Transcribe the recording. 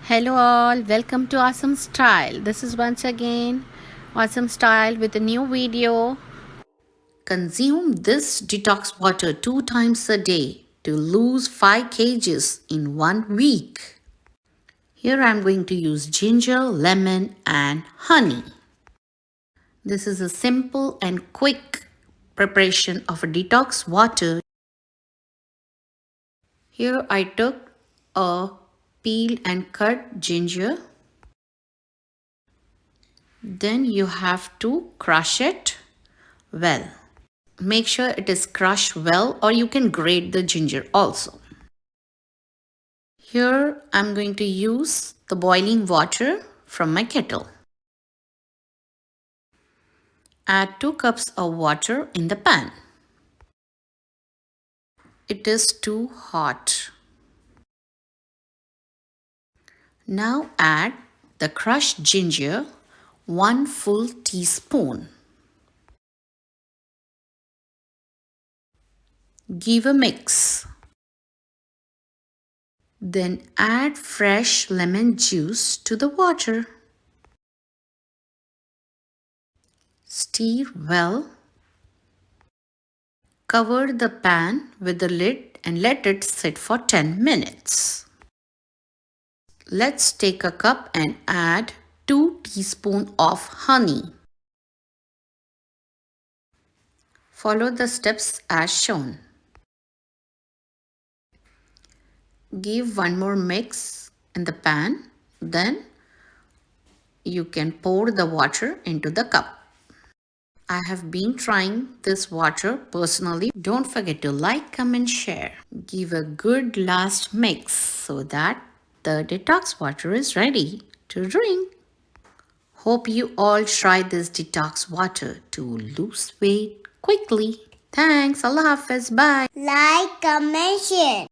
Hello all, welcome to Awesome Style. This is once again Awesome Style with a new video. Consume this detox water 2 times a day to lose 5 kgs in 1 week. Here I am going to use ginger, lemon and honey. This is a simple and quick preparation of a detox water. Here I took a peeled and cut ginger. Then you have to crush it well. Make sure it is crushed well, or you can grate the ginger also. Here I'm going to use the boiling water from my kettle. Add 2 cups of water in the pan. It is too hot. Now add the crushed ginger, 1 full teaspoon. Give a mix. Then add fresh lemon juice to the water. Stir well. Cover the pan with the lid and let it sit for 10 minutes. Let's take a cup and add 2 teaspoons of honey. Follow the steps as shown. Give one more mix in the pan, then you can pour the water into the cup. I have been trying this water personally. Don't forget to like, comment, share. Give a good last mix so that the detox water is ready to drink. Hope you all try this detox water to lose weight quickly. Thanks. Allah Hafiz. Bye. Like, comment, share.